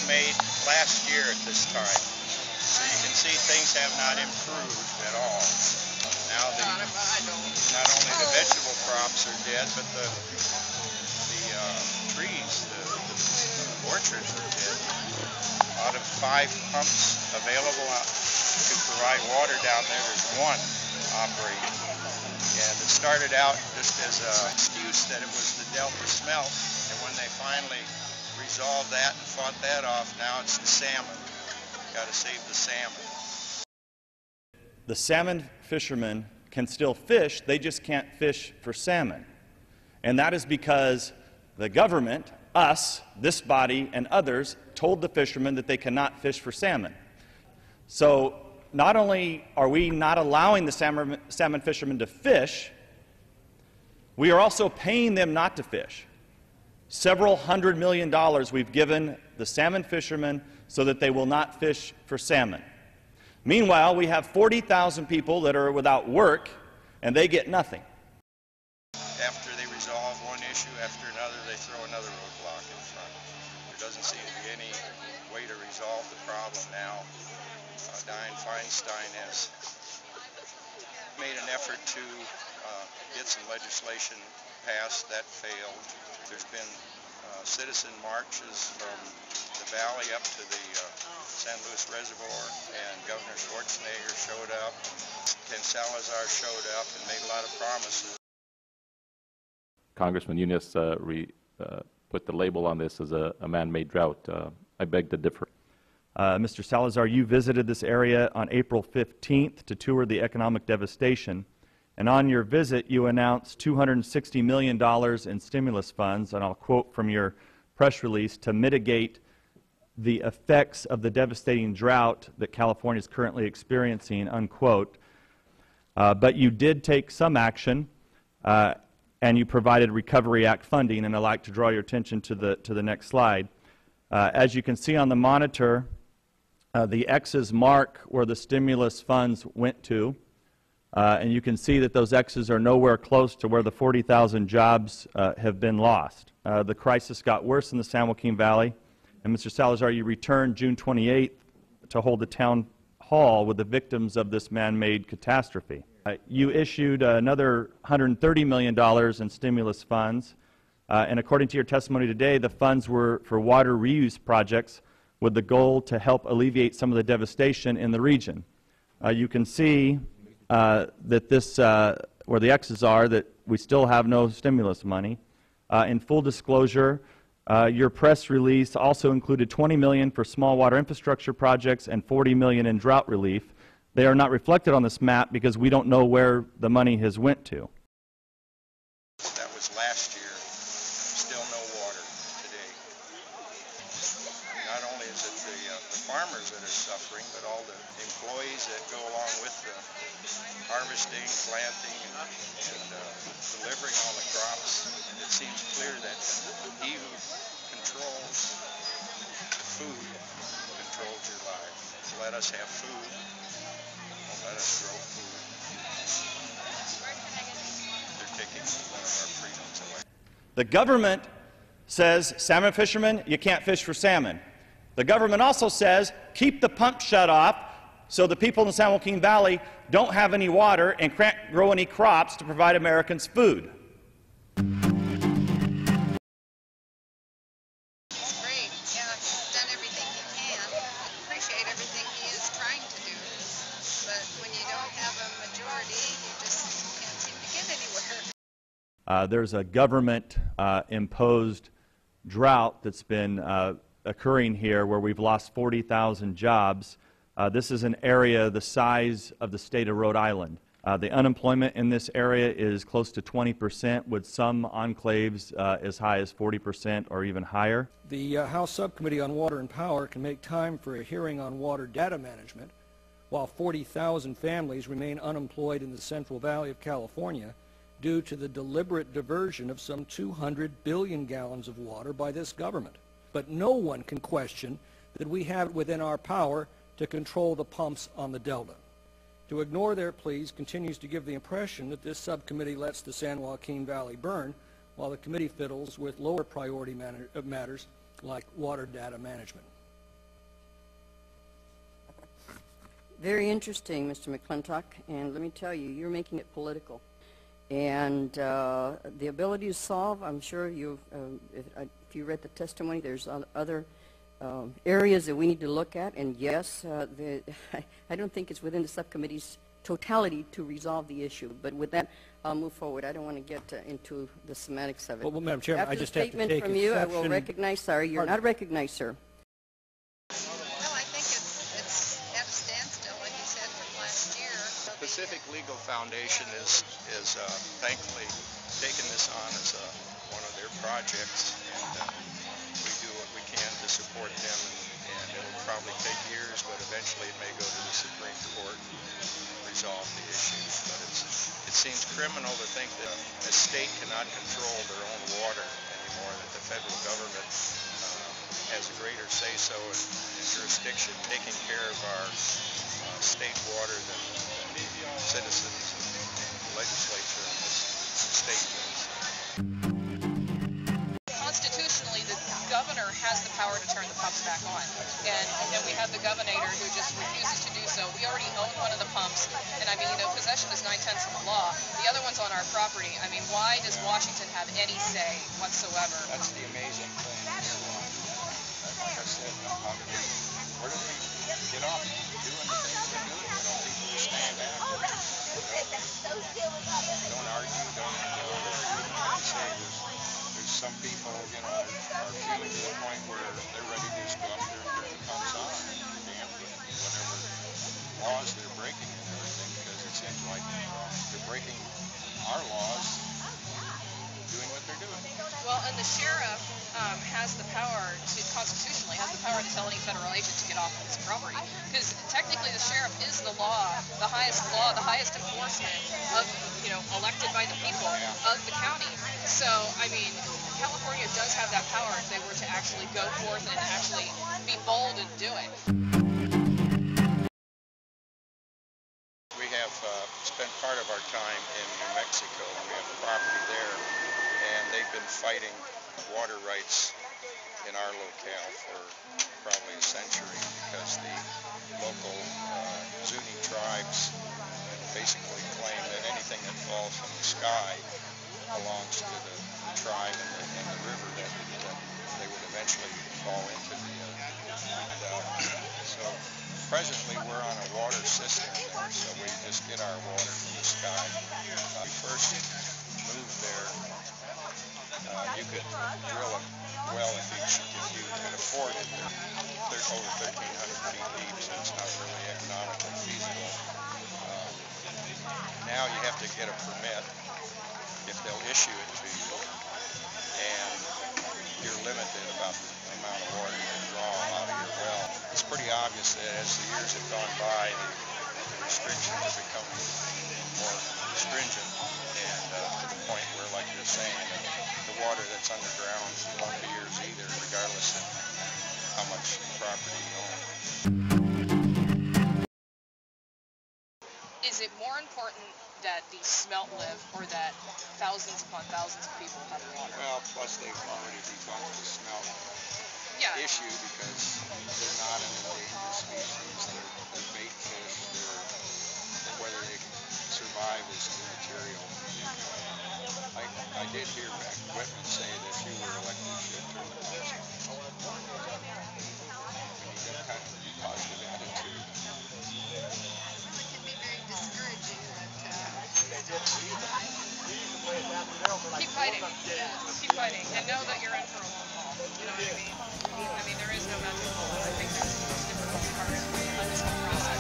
made last year at this time. So you can see things have not improved at all. Now not only the vegetable crops are dead, but the trees, the orchards are dead. Out of 5 pumps available to provide water down there, there's 1 operating. And it started out just as an excuse that it was the Delta smelt, and when they finally resolved that and fought that off, now it's the salmon. Got to save the salmon. The salmon fishermen can still fish, they just can't fish for salmon. And that is because the government, us, this body, and others told the fishermen that they cannot fish for salmon. So not only are we not allowing the salmon fishermen to fish, we are also paying them not to fish. Several $100 million we've given the salmon fishermen so that they will not fish for salmon. Meanwhile, we have 40,000 people that are without work, and they get nothing. After they resolve one issue after another, they throw another roadblock in front. There doesn't seem to be any way to resolve the problem now. Dianne Feinstein has made an effort to get some legislation passed. That failed. There's been citizen marches from the valley up to the San Luis Reservoir, and Governor Schwarzenegger showed up. Ken Salazar showed up and made a lot of promises. Congressman Nunes put the label on this as a man-made drought. I beg to differ. Mr. Salazar, you visited this area on April 15th to tour the economic devastation, and on your visit you announced $260 million in stimulus funds, and I'll quote from your press release, to mitigate the effects of the devastating drought that California is currently experiencing, unquote. But you did take some action, and you provided Recovery Act funding, and I'd like to draw your attention to the next slide. As you can see on the monitor, the X's mark where the stimulus funds went to, and you can see that those X's are nowhere close to where the 40,000 jobs have been lost. The crisis got worse in the San Joaquin Valley, and Mr. Salazar, you returned June 28th to hold a town hall with the victims of this man-made catastrophe. You issued another $130 million in stimulus funds, and according to your testimony today, the funds were for water reuse projects with the goal to help alleviate some of the devastation in the region. You can see that this, where the X's are, that we still have no stimulus money. In full disclosure, your press release also included $20 million for small water infrastructure projects and $40 million in drought relief. They are not reflected on this map because we don't know where the money has went to. That was last year. Still no water today. Not only is it the farmers that are suffering, but all the employees that go along with the harvesting, planting, and delivering all the crops. It seems clear that he who controls food controls your life. Let us have food. Let us grow food. They're taking one of our freedoms away. The government says, salmon fishermen, you can't fish for salmon. The government also says, keep the pump shut off so the people in the San Joaquin Valley don't have any water and can't grow any crops to provide Americans food. There's a government-imposed drought that's been occurring here where we've lost 40,000 jobs. This is an area the size of the state of Rhode Island. The unemployment in this area is close to 20%, with some enclaves as high as 40% or even higher. The House Subcommittee on Water and Power can make time for a hearing on water data management, while 40,000 families remain unemployed in the Central Valley of California due to the deliberate diversion of some 200 billion gallons of water by this government. But no one can question that we have it within our power to control the pumps on the Delta. To ignore their pleas continues to give the impression that this subcommittee lets the San Joaquin Valley burn, while the committee fiddles with lower priority matters like water data management. Very interesting, Mr. McClintock, and let me tell you, you're making it political. And the ability to solve, I'm sure if you read the testimony, there's other areas that we need to look at, and yes, I don't think it's within the subcommittee's totality to resolve the issue. But with that, I'll move forward. I don't want to get into the semantics of it. Well, Madam Chairman, After I just have to statement take from you, I will exception- recognize. Sorry, you're not recognized, sir. Well, I think it's at a standstill, like you said, from last year. Pacific Legal Foundation is thankfully taken this on as one of their projects, and we do what we can to support them, and it'll probably take years, but eventually it may go to the Supreme Court and resolve the issue. But it seems criminal to think that a state cannot control their own water anymore, that the federal government has a greater say-so and jurisdiction taking care of our state water than citizens and the legislature in this state does. Constitutionally, the governor has the power to turn the pumps back on, and we have the governator who just refuses to do so. We already own one of the pumps, and I mean, you know, possession is 9/10 of the law. The other one's on our property. I mean, why does Washington have any say whatsoever? That's the amazing thing. Like I said, where did we get off doing the things we're doing? We don't people stand back. Don't argue, don't say there's some people, you know, are feeling to the point where they're ready to just go up there and turn the pumps on and damn whatever laws they're breaking and everything, because it seems like they're breaking our laws doing what they're doing. Well, and the sheriff has the power to, constitutionally, has the power to tell any federal agent to get off of his property. Because technically the sheriff is the law, the highest enforcement of, you know, elected by the people of the county. So, I mean, California does have that power if they were to actually go forth and actually be bold and do it. We have spent part of our time in New Mexico. We have property there, and they've been fighting water rights in our locale for probably a century, because the local Zuni tribes basically claim that anything that falls from the sky belongs to the tribe, and the river that they would eventually fall into so presently we're on a water system there, so we just get our water from the sky. We first moved there, you could drill a well if you could afford it. They're over 1,300 feet deep, so it's not really economically feasible. Now you have to get a permit if they'll issue it to you, and you're limited about the amount of water you can draw out of your well. It's pretty obvious that as the years have gone by, the restrictions are becoming more stringent, and to the point where, like you're saying, the water that's underground won't be yours either, regardless of how much property you own. Is it more important that the smelt live, or that thousands upon thousands of people have water? Well, plus they've already debunked the smelt issue, because they're not an endangered species. They're bait fish. Whether they survive is immaterial. I did hear Whitman say that if you were elected, you should turn the pumps on. We need that kind of positive attitude. It can be very discouraging, Keep fighting. Keep fighting. And know that you're in for a long haul. You know what I mean? I mean, there is no magic bullet. I think that's the most difficult part of this whole process.